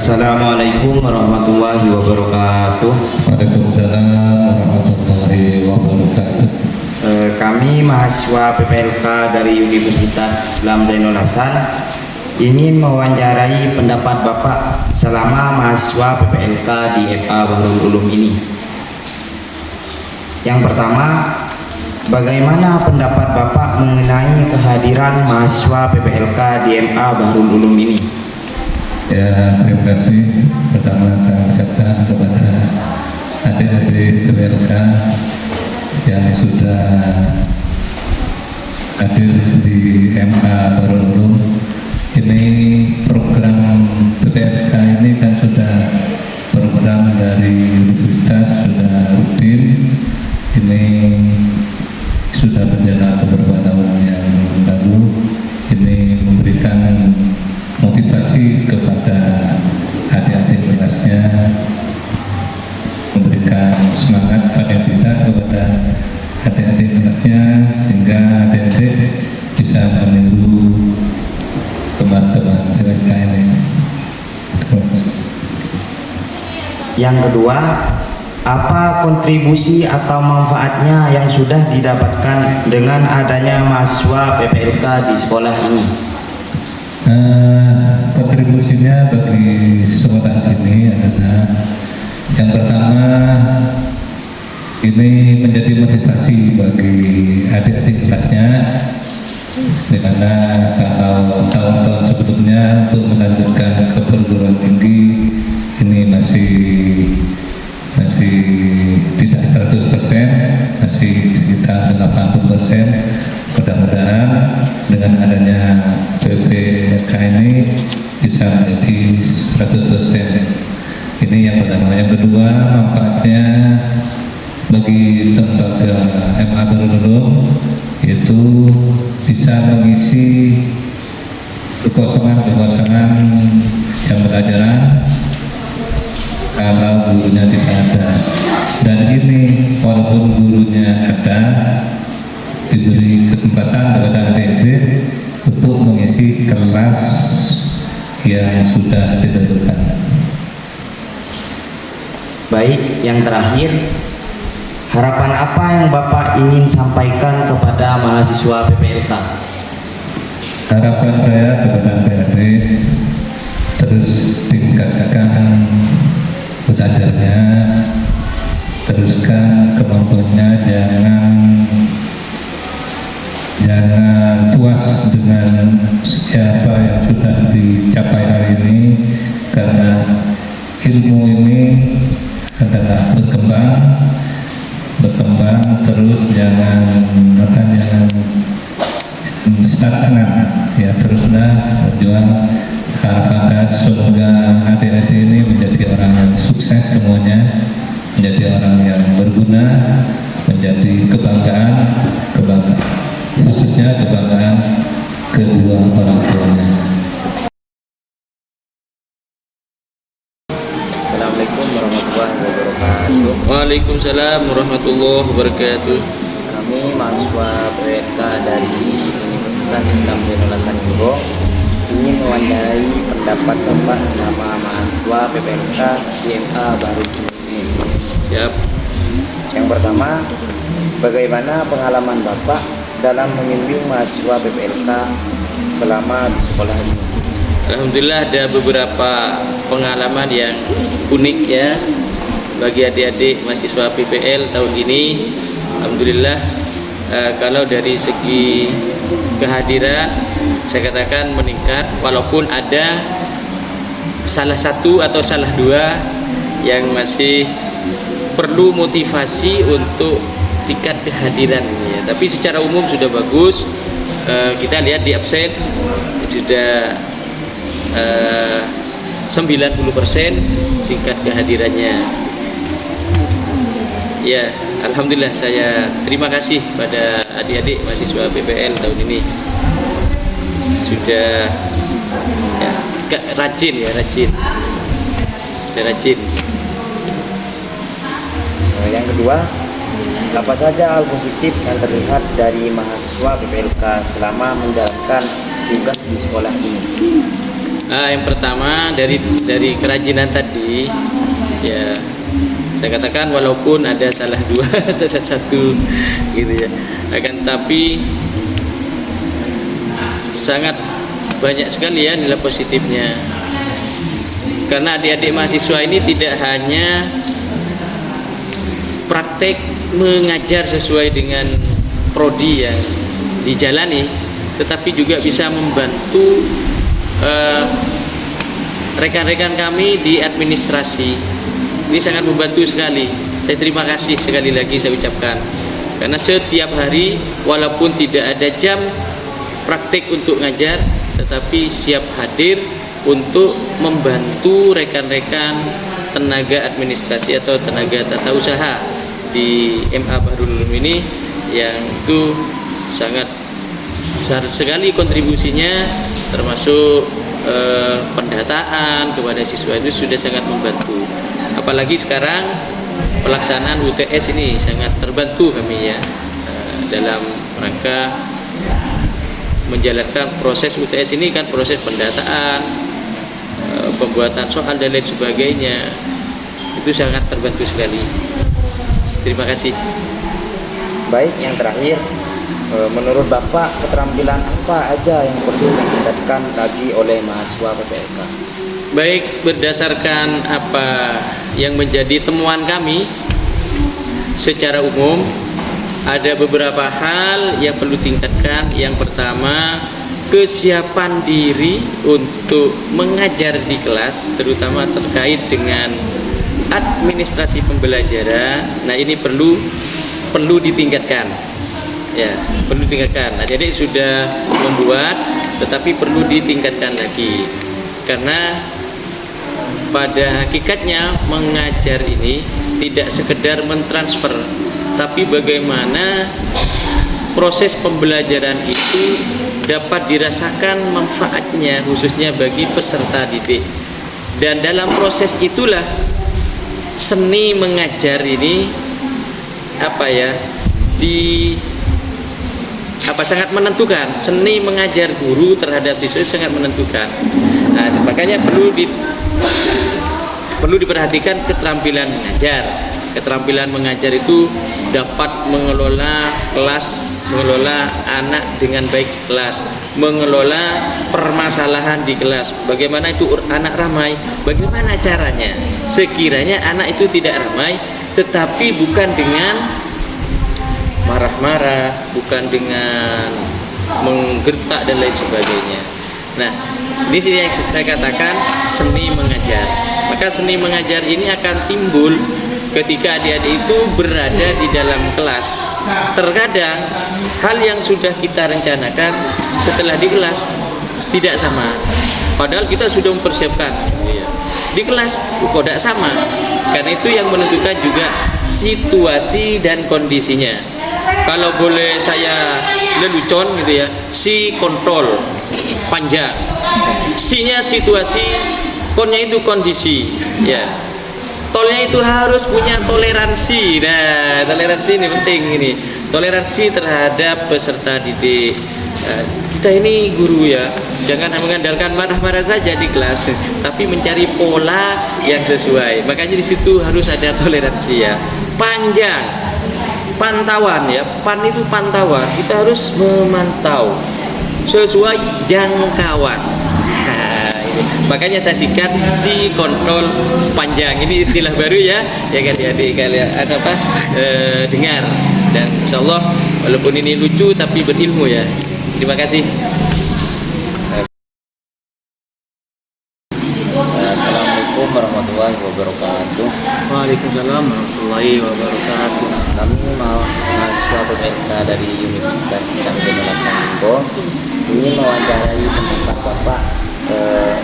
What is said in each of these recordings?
Assalamualaikum warahmatullahi wabarakatuh. Waalaikumsalam warahmatullahi wabarakatuh. Kami mahasiswa PPLK dari Universitas Islam Zainul Hasan ingin mewawancarai pendapat Bapak selama mahasiswa PPLK di FA Bahrul Ulum ini. Yang pertama, bagaimana pendapat Bapak mengenai kehadiran mahasiswa PPLK di MA Bahrul Ulum ini? Ya, terima kasih. Pertama saya ucapkan kepada adik-adik PPLK yang sudah hadir di MA Bahrul Ulum. Ini program PPLK ini kan sudah program dari universitas, sudah rutin. Ini sudah berjalan beberapa tahun yang lalu. Ini memberikan motivasi kepada adik-adik kelasnya, memberikan semangat pada kita kepada adik-adik kelasnya, sehingga adik-adik bisa meniru teman-teman PPLK ini. Terima kasih. Yang kedua, apa kontribusi atau manfaatnya yang sudah didapatkan dengan adanya mahasiswa PPLK di sekolah ini? Kontribusinya bagi sekolah sini adalah yang pertama, ini menjadi motivasi bagi adik-adik kelasnya, dimana kalau tahun-tahun sebelumnya untuk melanjutkan ke perguruan tinggi ini masih tidak 100%, masih sekitar 80%. Mudah-mudahan dengan adanya PPLK ini bisa menjadi 100%. Ini yang pertama. Yang kedua, manfaatnya bagi lembaga MA Bahrul Ulum yaitu bisa mengisi kekosongan yang pelajaran kalau gurunya tidak ada. Dan ini walaupun gurunya ada, diberi kesempatan kepada adik-adik untuk mengisi kelas yang sudah ditentukan. Baik, yang terakhir, harapan apa yang Bapak ingin sampaikan kepada mahasiswa PPLK? Harapan saya kepada adik-adik, terus tingkatkan belajarnya, teruskan kemampuannya, jangan puas dengan siapa yang sudah dicapai hari ini, karena ilmu ini adalah berkembang terus, jangan stagnan, ya, teruslah berjuang. Harapan saya semoga adik-adik ini menjadi orang yang sukses semuanya, menjadi orang yang berguna, menjadi kebanggaan, khususnya kebanggaan kedua orang tuanya. Assalamualaikum warahmatullahi wabarakatuh. Waalaikumsalam warahmatullahi wabarakatuh. Kami mahasiswa PPLK dari Universitas Islam Zainul Hasan Gubeng ingin mewawancarai pendapat Bapak selama mahasiswa PPLK di MA Bahrul Ulum ini. Siap. Yang pertama, bagaimana pengalaman Bapak dalam membimbing mahasiswa PPLK selama di sekolah ini? Alhamdulillah ada beberapa pengalaman yang unik ya bagi adik-adik mahasiswa PPL tahun ini. Alhamdulillah, kalau dari segi kehadiran saya katakan meningkat, walaupun ada salah satu atau salah dua yang masih perlu motivasi untuk tingkat kehadiran ini ya. Tapi secara umum sudah bagus. Kita lihat di absen sudah 90% tingkat kehadirannya. Ya, alhamdulillah, saya terima kasih pada adik-adik mahasiswa PPL tahun ini sudah ya, rajin. Yang kedua, apa saja hal positif yang terlihat dari mahasiswa PPLK selama menjalankan tugas di sekolah ini? Yang pertama dari kerajinan tadi, ya saya katakan walaupun ada salah dua, salah satu, gitu ya. Akan tapi sangat banyak sekali ya nilai positifnya. Karena adik-adik mahasiswa ini tidak hanya praktek mengajar sesuai dengan prodi yang dijalani, tetapi juga bisa membantu rekan-rekan kami di administrasi. Ini sangat membantu sekali. Saya terima kasih sekali lagi saya ucapkan. Karena setiap hari walaupun tidak ada jam praktek untuk ngajar, tetapi siap hadir untuk membantu rekan-rekan tenaga administrasi atau tenaga tata usaha di MA Bahrul Ulum ini, yang itu sangat besar sekali kontribusinya, termasuk pendataan kepada siswa itu sudah sangat membantu. Apalagi sekarang pelaksanaan UTS ini sangat terbantu kami ya, dalam rangka menjalankan proses UTS ini kan proses pendataan, pembuatan soal dan lain sebagainya, itu sangat terbantu sekali. Terima kasih. Baik, yang terakhir, menurut Bapak keterampilan apa aja yang perlu ditingkatkan lagi oleh mahasiswa PPLK? Baik, berdasarkan apa yang menjadi temuan kami secara umum, ada beberapa hal yang perlu tingkatkan. Yang pertama, kesiapan diri untuk mengajar di kelas, terutama terkait dengan administrasi pembelajaran. Nah, ini perlu ditingkatkan. Ya, perlu ditingkatkan. Adik-adik sudah membuat, tetapi perlu ditingkatkan lagi. Karena pada hakikatnya mengajar ini tidak sekedar mentransfer, tapi bagaimana proses pembelajaran itu dapat dirasakan manfaatnya khususnya bagi peserta didik. Dan dalam proses itulah seni mengajar ini sangat menentukan. Seni mengajar guru terhadap siswa sangat menentukan. Nah, makanya perlu diperhatikan keterampilan mengajar. Keterampilan mengajar itu dapat mengelola kelas, mengelola anak dengan baik kelas, mengelola permasalahan di kelas. Bagaimana itu anak ramai? Bagaimana caranya? Sekiranya anak itu tidak ramai, tetapi bukan dengan marah-marah, bukan dengan menggertak dan lain sebagainya. Nah, di sini yang saya katakan seni mengajar. Maka seni mengajar ini akan timbul ketika adik-adik itu berada di dalam kelas. Terkadang hal yang sudah kita rencanakan setelah di kelas tidak sama. Padahal kita sudah mempersiapkan. Di kelas kok tidak sama. Karena itu yang menentukan juga situasi dan kondisinya. Kalau boleh saya lelucon gitu ya, si kontrol panjang, si-nya situasi, konnya itu kondisi, ya. Tolnya itu harus punya toleransi. Nah, toleransi ini penting ini. Toleransi terhadap peserta didik. Kita ini guru ya, jangan mengandalkan marah-marah saja di kelas, tapi mencari pola yang sesuai. Makanya di situ harus ada toleransi ya. Panjang, pantauan ya. Pan itu pantauan. Kita harus memantau sesuai jangkauan. Makanya saya singkat si kontrol panjang. Ini istilah baru ya, ya kan adik kalian dengar. Dan insyaallah walaupun ini lucu tapi berilmu ya. Terima kasih. Assalamualaikum warahmatullahi wabarakatuh. Waalaikumsalam warahmatullahi wabarakatuh. Kami mahasiswa PPLK dari Universitas Islam Jainul Hasan ingin mewawancarai pendapat Bapak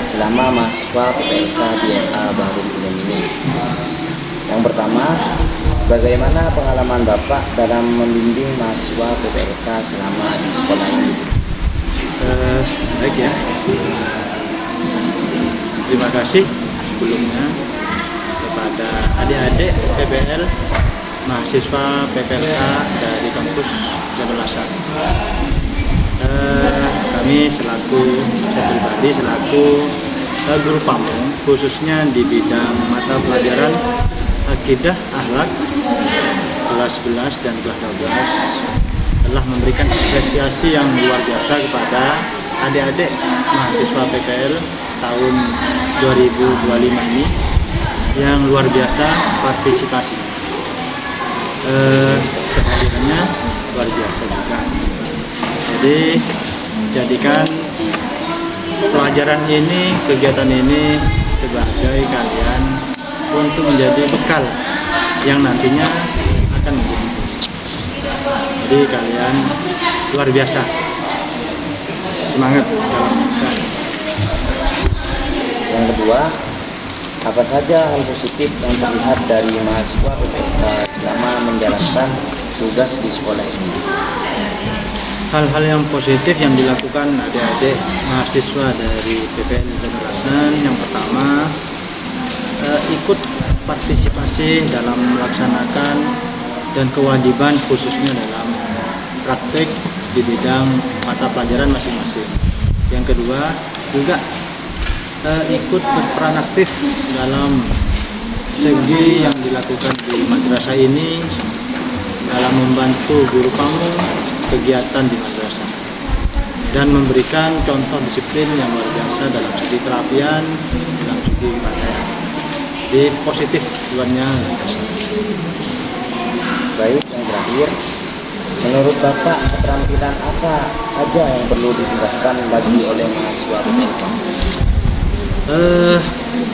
selama mahasiswa PPLK di MA Bahrul Ulum ini. Yang pertama, bagaimana pengalaman Bapak dalam membimbing mahasiswa PPLK selama di sekolah ini? Baik ya. Terima kasih sebelumnya kepada adik-adik PPL, mahasiswa PPLK dari kampus Jainul Hasan. Kami saya pribadi selaku guru pamong khususnya di bidang mata pelajaran akidah, akhlak kelas 11 dan kelas 12 telah memberikan apresiasi yang luar biasa kepada adik-adik mahasiswa PPL tahun 2025 ini yang luar biasa partisipasi. Kehadirannya luar biasa juga. Jadi jadikan pelajaran ini, kegiatan ini sebagai kalian untuk menjadi bekal yang nantinya akan menjadi. Jadi kalian luar biasa, semangat dalam usaha. Yang kedua, apa saja hal positif yang terlihat dari mahasiswa PPLK selama menjalankan tugas di sekolah ini? Hal-hal yang positif yang dilakukan adik-adik mahasiswa dari PPL Jemerasan, yang pertama ikut partisipasi dalam melaksanakan dan kewajiban khususnya dalam praktek di bidang mata pelajaran masing-masing. Yang kedua juga ikut berperan aktif dalam segi yang dilakukan di madrasah ini dalam membantu guru pamong kegiatan di madrasah dan memberikan contoh disiplin yang luar biasa dalam segi kerapian, dalam segi pakaian. Jadi positif luarnya. Baik, yang terakhir, menurut Bapak keterampilan apa aja yang perlu ditingkatkan lagi oleh mahasiswa PPLK?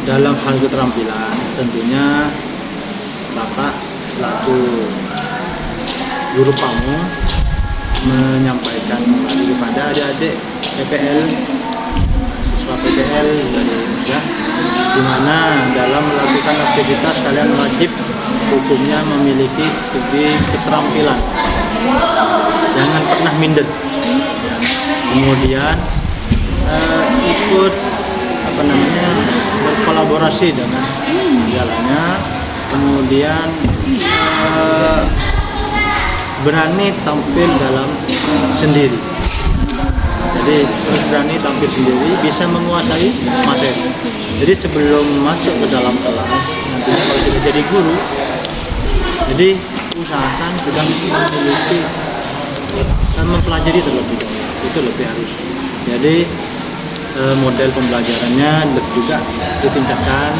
Dalam hal keterampilan tentunya Bapak selaku guru pamong menyampaikan kembali kepada adik-adik PPL, mahasiswa PPL dari Indonesia, di mana dalam melakukan aktivitas kalian wajib hukumnya memiliki segi keterampilan, jangan pernah minder. Kemudian ikut berkolaborasi dengan jalannya, kemudian berani tampil dalam sendiri. Jadi terus berani tampil sendiri, bisa menguasai materi. Jadi sebelum masuk ke dalam kelas, nantinya kalau sudah jadi guru, jadi usahakan sudah memiliki mempelajari terlebih dahulu. Itu lebih harus. Jadi model pembelajarannya juga ditingkatkan,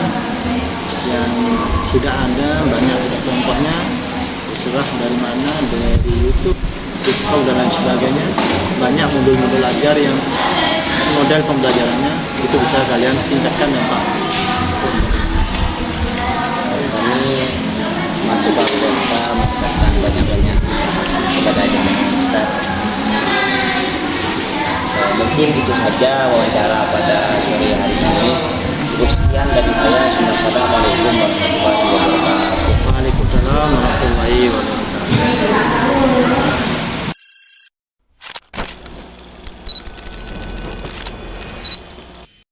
yang sudah ada banyak contohnya, terserah dari mana, dari YouTube, TikTok dan lain sebagainya, banyak modul-modul ajar yang model pembelajarannya itu bisa kalian tingkatkan dan paham. Kami masuk ke PPLK mengucapkan banyak-banyak terima kasih kepada adik-adik Ustaz. Mungkin itu saja wawancara pada sore hari ini. Cukup sekian dari saya. Assalamualaikum warahmatullahi wabarakatuh.